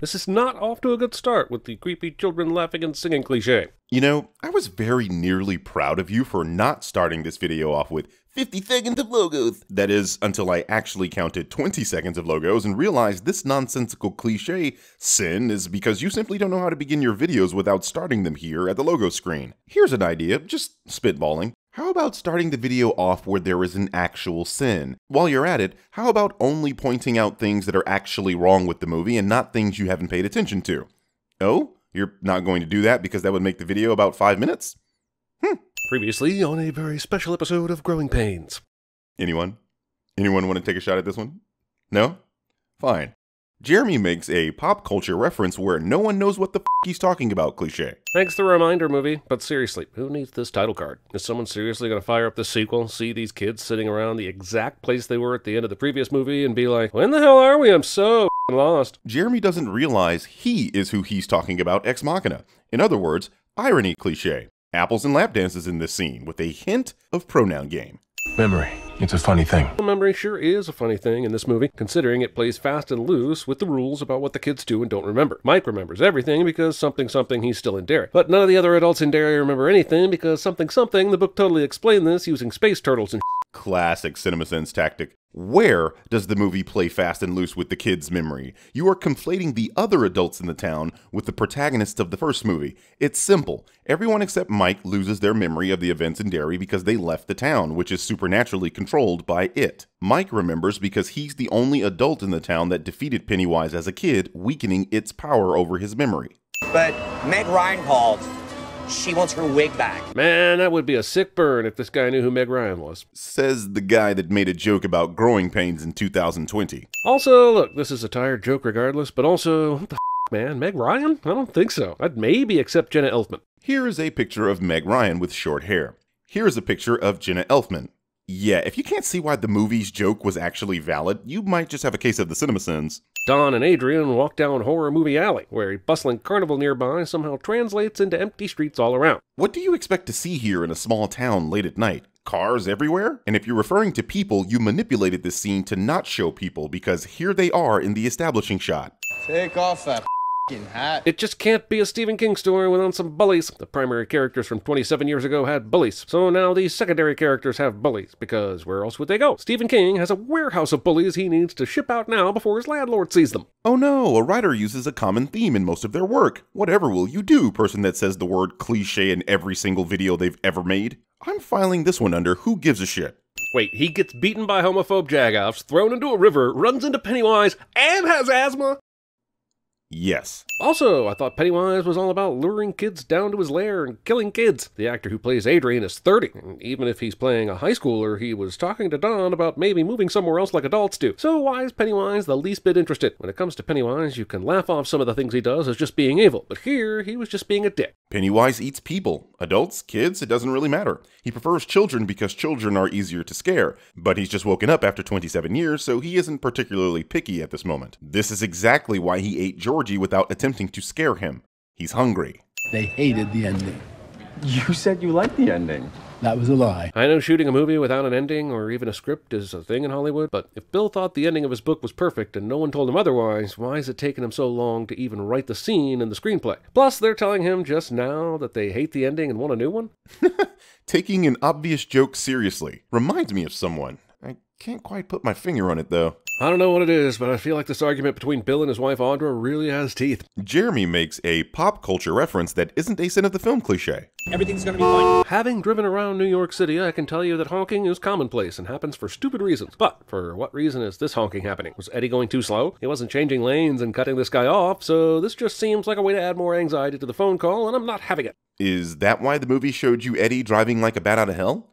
This is not off to a good start with the creepy children laughing and singing cliche. You know, I was very nearly proud of you for not starting this video off with 50 seconds of logos. That is, until I actually counted 20 seconds of logos and realized this nonsensical cliche sin is because you simply don't know how to begin your videos without starting them here at the logo screen. Here's an idea, just spitballing. How about starting the video off where there is an actual sin? While you're at it, how about only pointing out things that are actually wrong with the movie and not things you haven't paid attention to? Oh? You're not going to do that because that would make the video about 5 minutes? Previously on a very special episode of Growing Pains. Anyone? Anyone want to take a shot at this one? No? Fine. Jeremy makes a pop culture reference where no one knows what the f he's talking about cliche. Thanks for the reminder, movie. But seriously, who needs this title card? Is someone seriously going to fire up the sequel, see these kids sitting around the exact place they were at the end of the previous movie, and be like, when the hell are we? I'm so lost. Jeremy doesn't realize he is who he's talking about ex machina. In other words, irony cliche. Apples and lap dances in this scene with a hint of pronoun game. Memory. It's a funny thing. Memory sure is a funny thing in this movie, considering it plays fast and loose with the rules about what the kids do and don't remember. Mike remembers everything because something he's still in Derry. But none of the other adults in Derry remember anything because something the book totally explained this using space turtles and Classic CinemaSins tactic. Where does the movie play fast and loose with the kids' memory? You are conflating the other adults in the town with the protagonists of the first movie. It's simple. Everyone except Mike loses their memory of the events in Derry because they left the town, which is supernaturally controlled by it. Mike remembers because he's the only adult in the town that defeated Pennywise as a kid, weakening its power over his memory. But Meg Ryan called. She wants her wig back. Man, that would be a sick burn if this guy knew who Meg Ryan was. Says the guy that made a joke about growing pains in 2020. Also, look, this is a tired joke regardless, but also, what the man, Meg Ryan? I don't think so. I'd maybe accept Jenna Elfman. Here is a picture of Meg Ryan with short hair. Here is a picture of Jenna Elfman. Yeah, if you can't see why the movie's joke was actually valid, you might just have a case of the CinemaSins. Don and Adrian walk down Horror Movie Alley, where a bustling carnival nearby somehow translates into empty streets all around. What do you expect to see here in a small town late at night? Cars everywhere? And if you're referring to people, you manipulated this scene to not show people because here they are in the establishing shot. Take off that hat. It just can't be a Stephen King story without some bullies. The primary characters from 27 years ago had bullies, so now these secondary characters have bullies, because where else would they go? Stephen King has a warehouse of bullies he needs to ship out now before his landlord sees them. Oh no, a writer uses a common theme in most of their work. Whatever will you do, person that says the word cliche in every single video they've ever made? I'm filing this one under who gives a shit. Wait, he gets beaten by homophobe jagoffs, thrown into a river, runs into Pennywise, and has asthma? Yes. Also, I thought Pennywise was all about luring kids down to his lair and killing kids. The actor who plays Adrian is 30, and even if he's playing a high schooler, he was talking to Don about maybe moving somewhere else like adults do. So why is Pennywise the least bit interested? When it comes to Pennywise, you can laugh off some of the things he does as just being evil, but here, he was just being a dick. Pennywise eats people. Adults, kids, it doesn't really matter. He prefers children because children are easier to scare, but he's just woken up after 27 years, so he isn't particularly picky at this moment. This is exactly why he ate Georgie without attempting to scare him. He's hungry. They hated the ending. You said you liked the ending. That was a lie. I know shooting a movie without an ending or even a script is a thing in Hollywood, but if Bill thought the ending of his book was perfect and no one told him otherwise, why is it taking him so long to even write the scene in the screenplay? Plus, they're telling him just now that they hate the ending and want a new one? Taking an obvious joke seriously reminds me of someone. I can't quite put my finger on it, though. I don't know what it is, but I feel like this argument between Bill and his wife Audra really has teeth. Jeremy makes a pop culture reference that isn't a sin of the film cliche. Everything's gonna be fine. Having driven around New York City, I can tell you that honking is commonplace and happens for stupid reasons. But for what reason is this honking happening? Was Eddie going too slow? He wasn't changing lanes and cutting this guy off, so this just seems like a way to add more anxiety to the phone call, and I'm not having it. Is that why the movie showed you Eddie driving like a bat out of hell?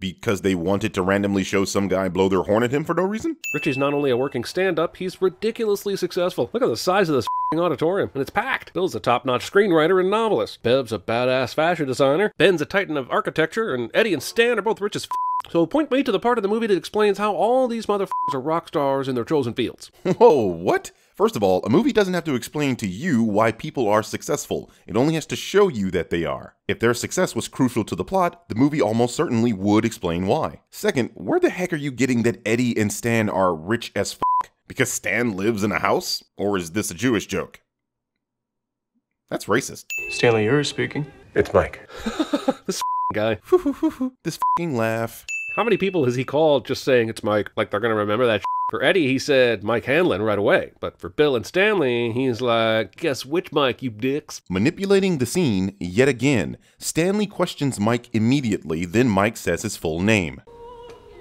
Because they wanted to randomly show some guy blow their horn at him for no reason? Richie's not only a working stand-up, he's ridiculously successful. Look at the size of this auditorium, and it's packed. Bill's a top-notch screenwriter and novelist. Bev's a badass fashion designer. Ben's a titan of architecture, and Eddie and Stan are both rich as So point me to the part of the movie that explains how all these motherfuckers are rock stars in their chosen fields. Whoa, what? First of all, a movie doesn't have to explain to you why people are successful. It only has to show you that they are. If their success was crucial to the plot, the movie almost certainly would explain why. Second, where the heck are you getting that Eddie and Stan are rich as f***? Because Stan lives in a house? Or is this a Jewish joke? That's racist. Stanley, you're speaking. It's Mike. This guy. This f***ing laugh. How many people has he called just saying it's Mike, like they're going to remember that shit? For Eddie, he said Mike Hanlon right away. But for Bill and Stanley, he's like, guess which Mike, you dicks? Manipulating the scene yet again. Stanley questions Mike immediately, then Mike says his full name.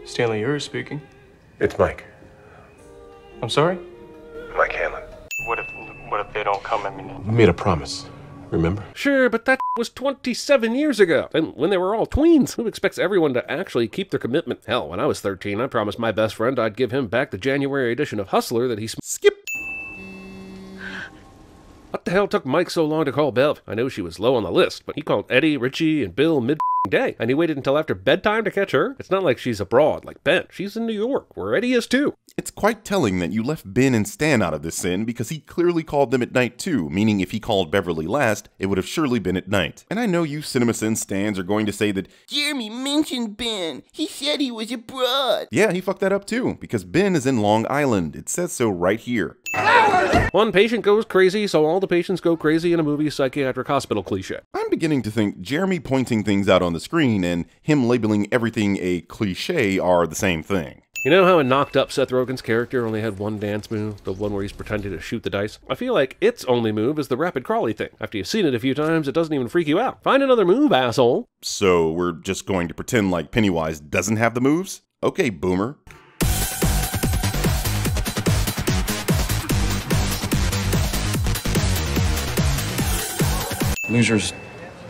Stanley, you're speaking. It's Mike. I'm sorry? Mike Hanlon. What if they don't come? I mean, We made a promise. Remember? Sure, but that was 27 years ago, and when they were all tweens. Who expects everyone to actually keep their commitment? Hell, when I was 13, I promised my best friend I'd give him back the January edition of Hustler that he Skip. What the hell took Mike so long to call Bev? I know she was low on the list, but he called Eddie, Richie, and Bill mid-day, and he waited until after bedtime to catch her. It's not like she's abroad like Ben. She's in New York, where Eddie is too. It's quite telling that you left Ben and Stan out of this sin because he clearly called them at night too, meaning if he called Beverly last, it would have surely been at night. And I know you CinemaSins stans are going to say that Jeremy mentioned Ben. He said he was abroad. yeah, he fucked that up too, because Ben is in Long Island. It says so right here. One patient goes crazy, so all the patients go crazy in a movie psychiatric hospital cliche. I'm beginning to think Jeremy pointing things out on the screen and him labeling everything a cliche are the same thing. You know how in Knocked Up, Seth Rogen's character only had one dance move, the one where he's pretending to shoot the dice? I feel like its only move is the rapid crawly thing. After you've seen it a few times, it doesn't even freak you out. Find another move, asshole. So we're just going to pretend like Pennywise doesn't have the moves? Okay, boomer. Losers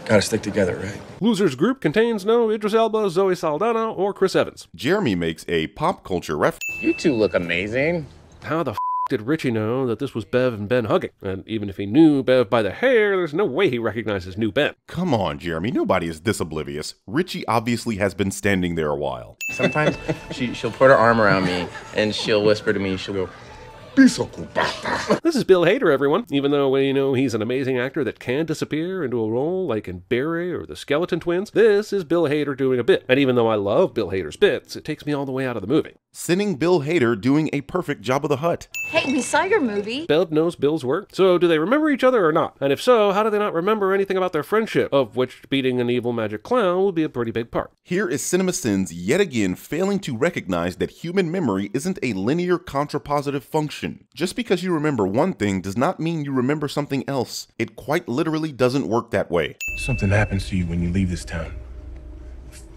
gotta stick together, right? Loser's group contains no Idris Elba, Zoe Saldana, or Chris Evans. Jeremy makes a pop culture reference. You two look amazing. How the f did Richie know that this was Bev and Ben hugging? And even if he knew Bev by the hair, there's no way he recognizes new Ben. Come on, Jeremy, nobody is this oblivious. Richie obviously has been standing there a while. Sometimes she'll put her arm around me and she'll whisper to me, she'll go, This is Bill Hader, everyone. Even though we know he's an amazing actor that can disappear into a role like in Barry or the Skeleton Twins, this is Bill Hader doing a bit. And even though I love Bill Hader's bits, it takes me all the way out of the movie. Sending Bill Hader doing a perfect job of the Hutt. Hey, we saw your movie. Bev knows Bill's work. So do they remember each other or not? And if so, how do they not remember anything about their friendship, of which beating an evil magic clown will be a pretty big part? Here is CinemaSins yet again failing to recognize that human memory isn't a linear contrapositive function. Just because you remember one thing does not mean you remember something else. It quite literally doesn't work that way. Something happens to you when you leave this town.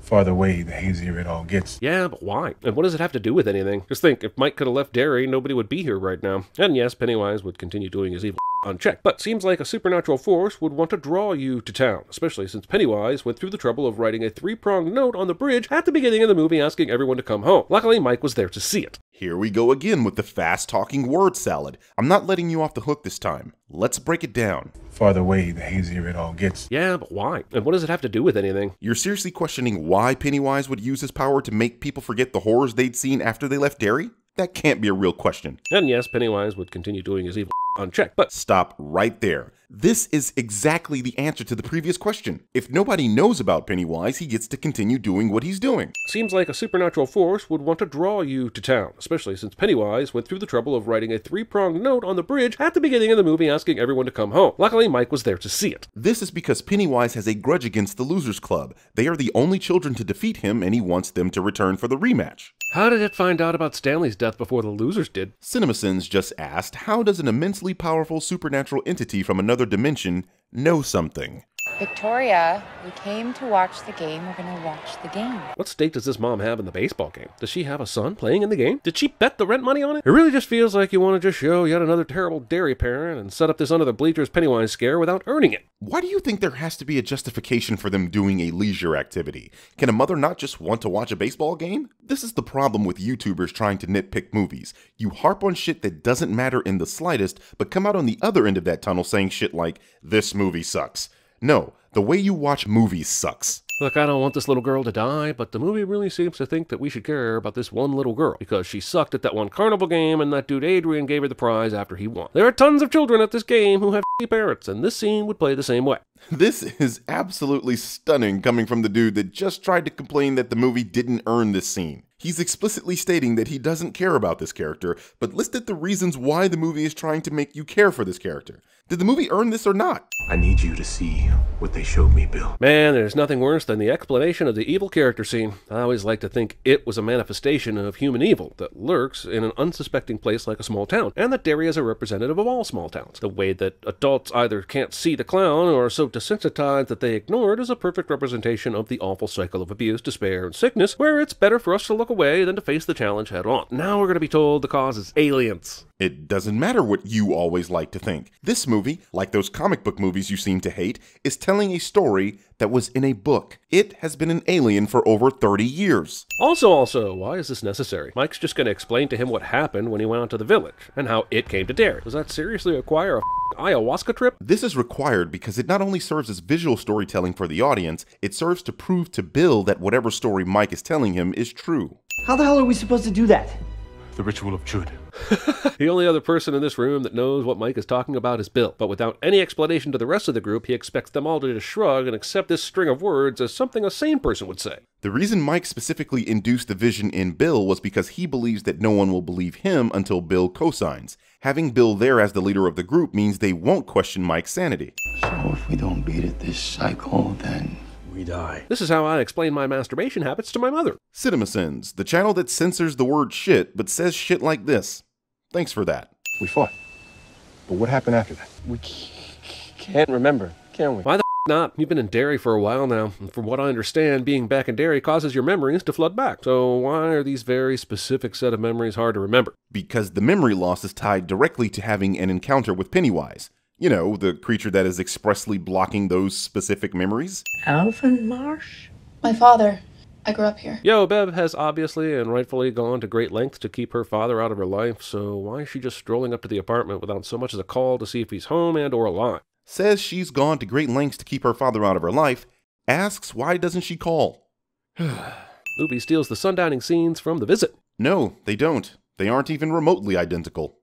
Farther away, the hazier it all gets. Yeah, but why? And what does it have to do with anything? Just think, if Mike could have left Derry, nobody would be here right now. And yes, Pennywise would continue doing his evil unchecked, but seems like a supernatural force would want to draw you to town, especially since Pennywise went through the trouble of writing a 3-pronged note on the bridge at the beginning of the movie asking everyone to come home. Luckily, Mike was there to see it. Here we go again with the fast-talking word salad. I'm not letting you off the hook this time. Let's break it down. Farther away, the hazier it all gets. Yeah, but why? And what does it have to do with anything? You're seriously questioning why Pennywise would use his power to make people forget the horrors they'd seen after they left Derry? That can't be a real question. And yes, Pennywise would continue doing his evil unchecked, but Stop right there. This is exactly the answer to the previous question. If nobody knows about Pennywise, he gets to continue doing what he's doing. seems like a supernatural force would want to draw you to town, especially since Pennywise went through the trouble of writing a 3-pronged note on the bridge at the beginning of the movie asking everyone to come home. Luckily, Mike was there to see it. This is because Pennywise has a grudge against the Losers Club. They are the only children to defeat him, and he wants them to return for the rematch. How did it find out about Stanley's death before the Losers did? CinemaSins just asked, how does an immensely powerful supernatural entity from another dimension know something? Victoria, we came to watch the game. We're going to watch the game. What stake does this mom have in the baseball game? Does she have a son playing in the game? Did she bet the rent money on it? It really just feels like you want to just show yet another terrible dairy parent and set up this under the bleachers Pennywise scare without earning it. Why do you think there has to be a justification for them doing a leisure activity? Can a mother not just want to watch a baseball game? This is the problem with YouTubers trying to nitpick movies. You harp on shit that doesn't matter in the slightest, but come out on the other end of that tunnel saying shit like, this movie sucks. No, the way you watch movies sucks. Look, I don't want this little girl to die, but the movie really seems to think that we should care about this one little girl because she sucked at that one carnival game and that dude Adrian gave her the prize after he won. There are tons of children at this game who have parents, and this scene would play the same way. This is absolutely stunning coming from the dude that just tried to complain that the movie didn't earn this scene. He's explicitly stating that he doesn't care about this character, but listed the reasons why the movie is trying to make you care for this character. Did the movie earn this or not? I need you to see what they showed me, Bill. Man, there's nothing worse than the explanation of the evil character scene. I always like to think it was a manifestation of human evil that lurks in an unsuspecting place like a small town, and that Derry is a representative of all small towns. The way that adults either can't see the clown or are so desensitized that they ignore it is a perfect representation of the awful cycle of abuse, despair, and sickness, where it's better for us to look away than to face the challenge head on. Now we're going to be told the cause is aliens. It doesn't matter what you always like to think. This movie, like those comic book movies you seem to hate, is telling a story that was in a book. It has been an alien for over 30 years. Also, why is this necessary? Mike's just going to explain to him what happened when he went out to the village, and how it came to Derry. Does that seriously require a ayahuasca trip? This is required because it not only serves as visual storytelling for the audience, it serves to prove to Bill that whatever story Mike is telling him is true. How the hell are we supposed to do that? The ritual of Chud. The only other person in this room that knows what Mike is talking about is Bill, but without any explanation to the rest of the group, he expects them all to just shrug and accept this string of words as something a sane person would say. The reason Mike specifically induced the vision in Bill was because he believes that no one will believe him until Bill cosigns. Having Bill there as the leader of the group means they won't question Mike's sanity. So if we don't beat it this cycle, then we die. This is how I explain my masturbation habits to my mother. CinemaSins, the channel that censors the word shit but says shit like this. Thanks for that. We fought. But what happened after that? We can't remember, can we? Why the not? You've been in Derry for a while now, and from what I understand, being back in Derry causes your memories to flood back. So why are these very specific set of memories hard to remember? Because the memory loss is tied directly to having an encounter with Pennywise. You know, the creature that is expressly blocking those specific memories. Alvin Marsh? My father. I grew up here. Yo, Bev has obviously and rightfully gone to great lengths to keep her father out of her life, so why is she just strolling up to the apartment without so much as a call to see if he's home and or alive? Says she's gone to great lengths to keep her father out of her life, asks why doesn't she call? Movie steals the sundowning scenes from The Visit. No, they don't. They aren't even remotely identical.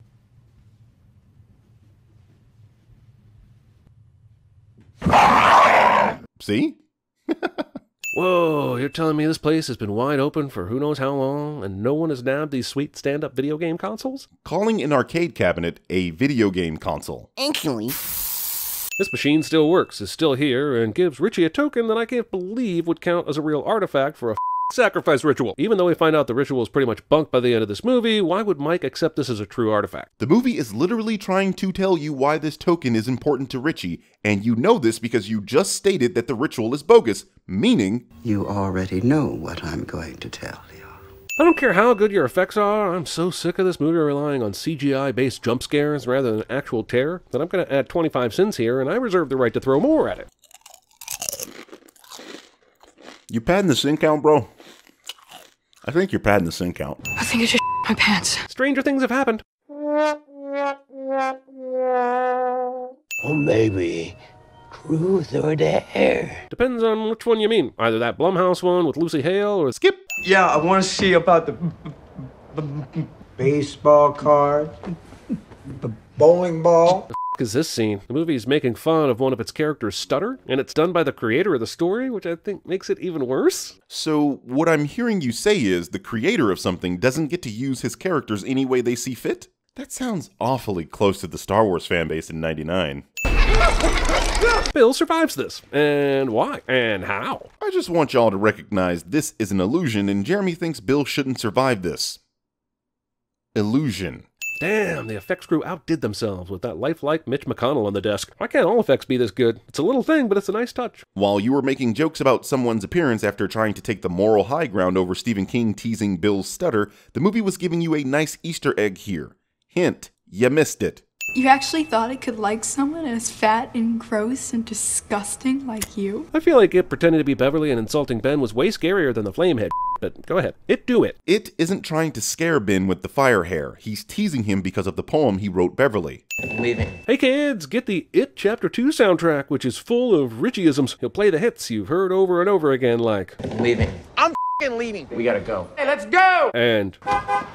See? Whoa, you're telling me this place has been wide open for who knows how long, and no one has nabbed these sweet stand-up video game consoles? Calling an arcade cabinet a video game console. Actually, this machine still works, is still here, and gives Richie a token that I can't believe would count as a real artifact for a sacrifice ritual. Even though we find out the ritual is pretty much bunk by the end of this movie, why would Mike accept this as a true artifact? The movie is literally trying to tell you why this token is important to Richie, and you know this because you just stated that the ritual is bogus, meaning you already know what I'm going to tell you. I don't care how good your effects are, I'm so sick of this movie relying on CGI-based jump scares rather than actual terror that I'm going to add 25 cents here, and I reserve the right to throw more at it. You padding the sin count, bro? I think you're padding the sin count. I think I just my pants. Stranger things have happened. Or maybe truth or dare. Depends on which one you mean. Either that Blumhouse one with Lucy Hale or Skip. Yeah, I want to see about the baseball card, bowling ball. Is this scene? The movie's making fun of one of its characters' stutter, and it's done by the creator of the story, which I think makes it even worse. So what I'm hearing you say is the creator of something doesn't get to use his characters any way they see fit? That sounds awfully close to the Star Wars fanbase in '99. Bill survives this. And why? And how? I just want y'all to recognize this is an illusion, and Jeremy thinks Bill shouldn't survive this. Illusion. Damn, the effects crew outdid themselves with that lifelike Mitch McConnell on the desk. Why can't all effects be this good? It's a little thing, but it's a nice touch. While you were making jokes about someone's appearance after trying to take the moral high ground over Stephen King teasing Bill's stutter, the movie was giving you a nice Easter egg here. Hint, you missed it. You actually thought I could like someone as fat and gross and disgusting like you? I feel like it pretending to be Beverly and insulting Ben was way scarier than the flamehead, but go ahead. It do it. It isn't trying to scare Ben with the fire hair. He's teasing him because of the poem he wrote Beverly. Leaving. Hey kids, get the It Chapter 2 soundtrack, which is full of Richie-isms. He'll play the hits you've heard over and over again like... Leaving. I'm leaving. We gotta go. Hey, let's go! And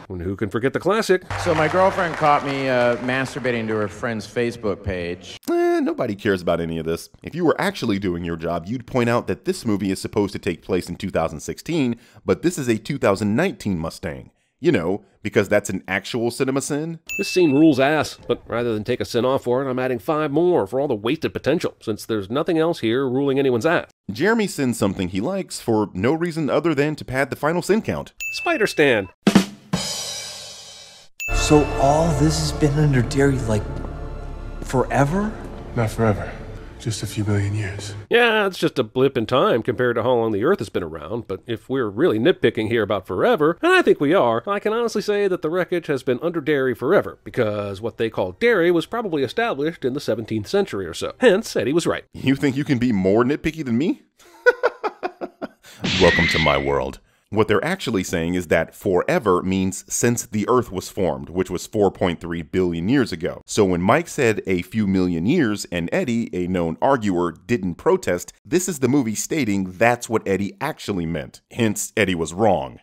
who can forget the classic? So my girlfriend caught me masturbating to her friend's Facebook page. Nobody cares about any of this. If you were actually doing your job, you'd point out that this movie is supposed to take place in 2016, but this is a 2019 Mustang. You know, because that's an actual cinema sin. This scene rules ass, but rather than take a sin off for it, I'm adding 5 more for all the wasted potential, since there's nothing else here ruling anyone's ass. Jeremy sins something he likes for no reason other than to pad the final sin count. Spider Stan. So all this has been under Derry, like, forever? Not forever. Just a few million years. Yeah, it's just a blip in time compared to how long the Earth has been around, but if we're really nitpicking here about forever, and I think we are, I can honestly say that the wreckage has been under Derry forever, because what they call Derry was probably established in the 17th century or so. Hence, Eddie was right. You think you can be more nitpicky than me? Welcome to my world. What they're actually saying is that forever means since the Earth was formed, which was 4.3 billion years ago. So when Mike said a few million years and Eddie, a known arguer, didn't protest, this is the movie stating that's what Eddie actually meant. Hence, Eddie was wrong.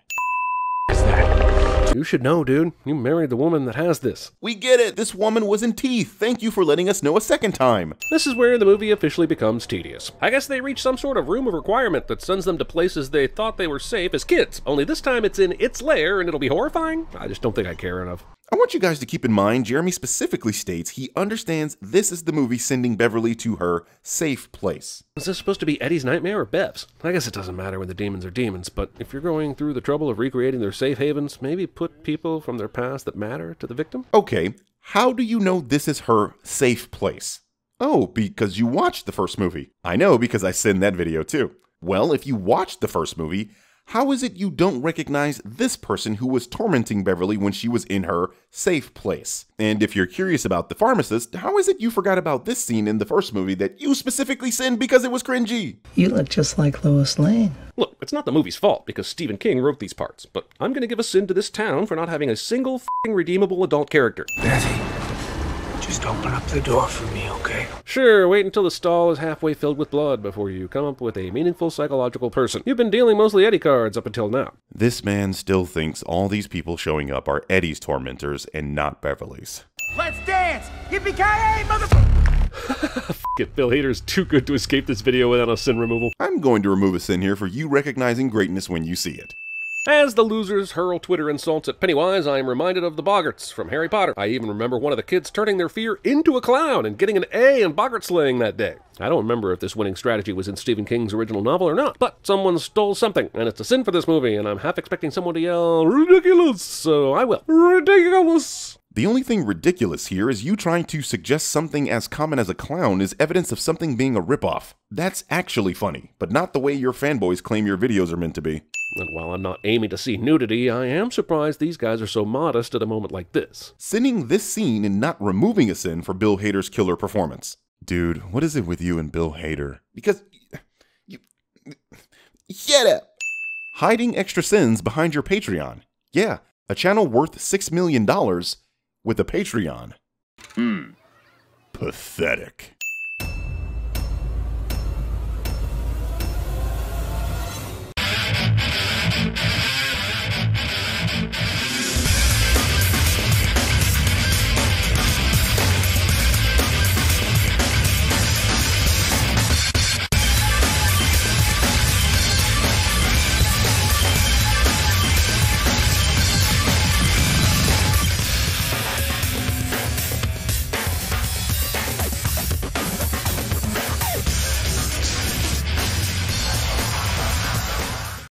You should know, dude. You married the woman that has this. We get it. This woman was in teeth. Thank you for letting us know a second time. This is where the movie officially becomes tedious. I guess they reach some sort of room of requirement that sends them to places they thought they were safe as kids, only this time it's in its lair and it'll be horrifying? I just don't think I care enough. I want you guys to keep in mind, Jeremy specifically states he understands this is the movie sending Beverly to her safe place. Is this supposed to be Eddie's nightmare or Bev's? I guess it doesn't matter when the demons are demons, but if you're going through the trouble of recreating their safe havens, maybe put people from their past that matter to the victim? Okay, how do you know this is her safe place? Oh, because you watched the first movie. I know because I sent that video too. Well, if you watched the first movie, how is it you don't recognize this person who was tormenting Beverly when she was in her safe place? And if you're curious about the pharmacist, how is it you forgot about this scene in the first movie that you specifically sinned because it was cringy? You look just like Lois Lane. Look, it's not the movie's fault because Stephen King wrote these parts, but I'm gonna give a sin to this town for not having a single f***ing redeemable adult character. Betty, just open up the door for me, okay? Sure, wait until the stall is halfway filled with blood before you come up with a meaningful psychological person. You've been dealing mostly Eddie cards up until now. This man still thinks all these people showing up are Eddie's tormentors and not Beverly's. Let's dance! Yippee-ki-yay, motherfucker! F*** it, Bill Hader's too good to escape this video without a sin removal. I'm going to remove a sin here for you recognizing greatness when you see it. As the losers hurl Twitter insults at Pennywise, I am reminded of the Boggarts from Harry Potter. I even remember one of the kids turning their fear into a clown and getting an A in Boggart slaying that day. I don't remember if this winning strategy was in Stephen King's original novel or not, but someone stole something, and it's a sin for this movie, and I'm half expecting someone to yell, "Ridiculous!" So I will. Ridiculous! The only thing ridiculous here is you trying to suggest something as common as a clown is evidence of something being a ripoff. That's actually funny, but not the way your fanboys claim your videos are meant to be. And while I'm not aiming to see nudity, I am surprised these guys are so modest at a moment like this. Sinning this scene and not removing a sin for Bill Hader's killer performance. Dude, what is it with you and Bill Hader? Because you shut up. Hiding extra sins behind your Patreon. Yeah, a channel worth $6 million with a Patreon. Pathetic.